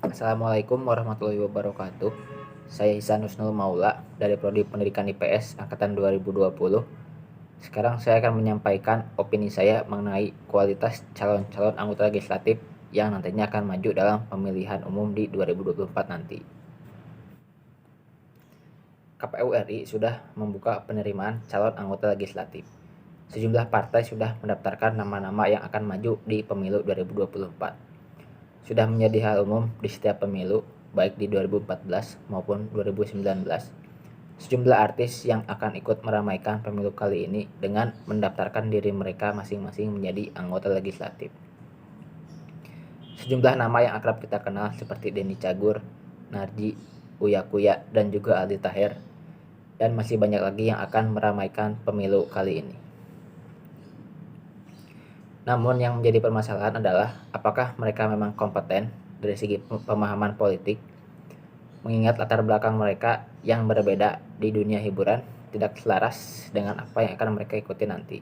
Assalamualaikum warahmatullahi wabarakatuh. Saya Ihsan Husnul Maula dari Prodi Pendidikan IPS Angkatan 2020. Sekarang saya akan menyampaikan opini saya mengenai kualitas calon-calon anggota legislatif yang nantinya akan maju dalam pemilihan umum di 2024 nanti. KPU RI sudah membuka penerimaan calon anggota legislatif. Sejumlah partai sudah mendaftarkan nama-nama yang akan maju di pemilu 2024. Sudah menjadi hal umum di setiap pemilu, baik di 2014 maupun 2019. Sejumlah artis yang akan ikut meramaikan pemilu kali ini dengan mendaftarkan diri mereka masing-masing menjadi anggota legislatif. Sejumlah nama yang akrab kita kenal seperti Denny Cagur, Narji, Uya Kuya, dan juga Aldi Taher. Dan masih banyak lagi yang akan meramaikan pemilu kali ini. Namun yang menjadi permasalahan adalah apakah mereka memang kompeten dari segi pemahaman politik, mengingat latar belakang mereka yang berbeda di dunia hiburan tidak selaras dengan apa yang akan mereka ikuti nanti.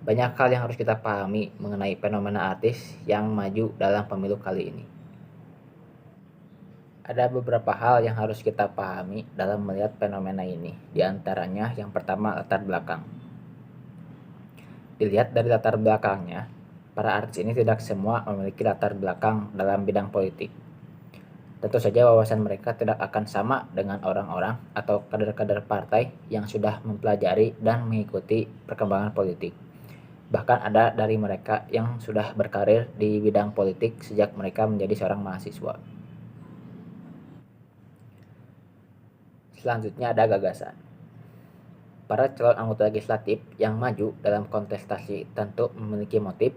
Banyak hal yang harus kita pahami mengenai fenomena artis yang maju dalam pemilu kali ini. Ada beberapa hal yang harus kita pahami dalam melihat fenomena ini. Di antaranya yang pertama latar belakang. Dilihat dari latar belakangnya, para artis ini tidak semua memiliki latar belakang dalam bidang politik. Tentu saja wawasan mereka tidak akan sama dengan orang-orang atau kader-kader partai yang sudah mempelajari dan mengikuti perkembangan politik. Bahkan ada dari mereka yang sudah berkarir di bidang politik sejak mereka menjadi seorang mahasiswa. Selanjutnya ada gagasan. Para calon anggota legislatif yang maju dalam kontestasi tentu memiliki motif,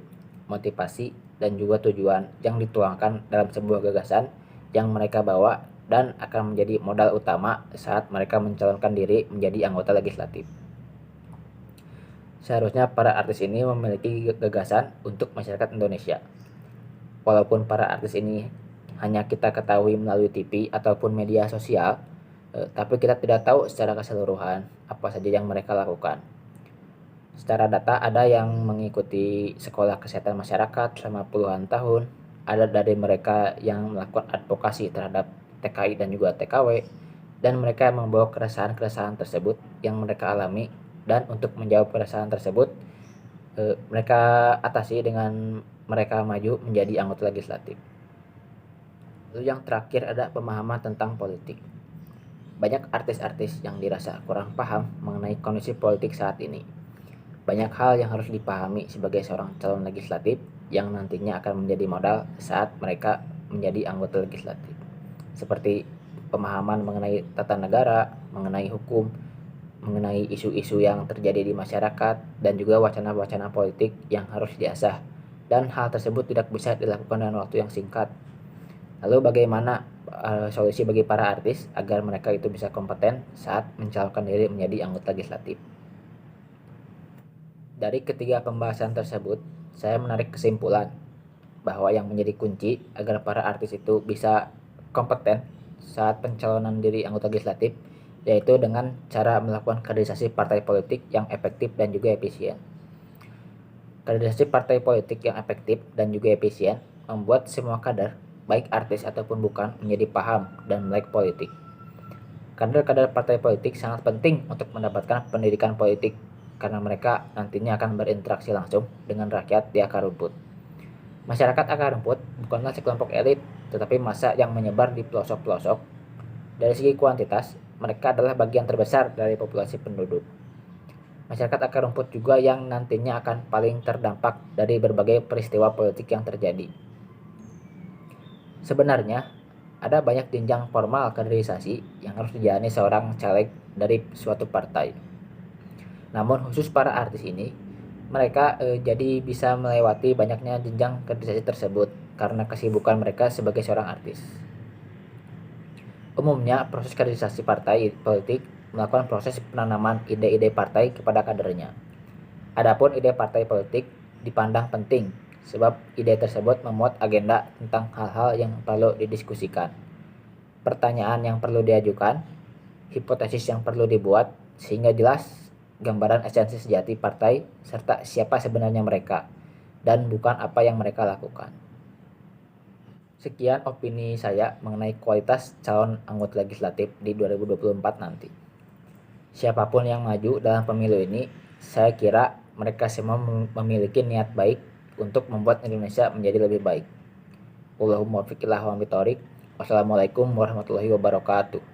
motivasi, dan juga tujuan yang dituangkan dalam sebuah gagasan yang mereka bawa dan akan menjadi modal utama saat mereka mencalonkan diri menjadi anggota legislatif. Seharusnya para artis ini memiliki gagasan untuk masyarakat Indonesia. Walaupun para artis ini hanya kita ketahui melalui TV ataupun media sosial, tapi kita tidak tahu secara keseluruhan apa saja yang mereka lakukan. Secara data ada yang mengikuti sekolah kesehatan masyarakat selama puluhan tahun, ada dari mereka yang melakukan advokasi terhadap TKI dan juga TKW, dan mereka membawa keresahan-keresahan tersebut yang mereka alami, dan untuk menjawab keresahan tersebut mereka atasi dengan mereka maju menjadi anggota legislatif. Lalu yang terakhir ada pemahaman tentang politik. Banyak artis-artis yang dirasa kurang paham mengenai kondisi politik saat ini. Banyak hal yang harus dipahami sebagai seorang calon legislatif yang nantinya akan menjadi modal saat mereka menjadi anggota legislatif. Seperti pemahaman mengenai tata negara, mengenai hukum, mengenai isu-isu yang terjadi di masyarakat, dan juga wacana-wacana politik yang harus diasah. Dan hal tersebut tidak bisa dilakukan dalam waktu yang singkat. Lalu bagaimana solusi bagi para artis agar mereka itu bisa kompeten saat mencalonkan diri menjadi anggota legislatif? Dari ketiga pembahasan tersebut, saya menarik kesimpulan bahwa yang menjadi kunci agar para artis itu bisa kompeten saat pencalonan diri anggota legislatif yaitu dengan cara melakukan kaderisasi partai politik yang efektif dan juga efisien. Kaderisasi partai politik yang efektif dan juga efisien membuat semua kader, baik artis ataupun bukan, menjadi paham dan melek politik. Kader-kader partai politik sangat penting untuk mendapatkan pendidikan politik karena mereka nantinya akan berinteraksi langsung dengan rakyat di akar rumput. Masyarakat akar rumput bukanlah sekelompok elit, tetapi massa yang menyebar di pelosok-pelosok. Dari segi kuantitas, mereka adalah bagian terbesar dari populasi penduduk. Masyarakat akar rumput juga yang nantinya akan paling terdampak dari berbagai peristiwa politik yang terjadi. Sebenarnya, ada banyak jenjang formal kaderisasi yang harus dijalani seorang caleg dari suatu partai. Namun khusus para artis ini, mereka jadi bisa melewati banyaknya jenjang kaderisasi tersebut karena kesibukan mereka sebagai seorang artis. Umumnya, proses kaderisasi partai politik melakukan proses penanaman ide-ide partai kepada kadernya. Adapun ide partai politik dipandang penting sebab ide tersebut memuat agenda tentang hal-hal yang perlu didiskusikan, pertanyaan yang perlu diajukan, hipotesis yang perlu dibuat sehingga jelas gambaran esensi sejati partai serta siapa sebenarnya mereka dan bukan apa yang mereka lakukan. Sekian opini saya mengenai kualitas calon anggota legislatif di 2024 nanti. Siapapun yang maju dalam pemilu ini, saya kira mereka semua memiliki niat baik untuk membuat Indonesia menjadi lebih baik. Wassalamualaikum warahmatullahi wabarakatuh.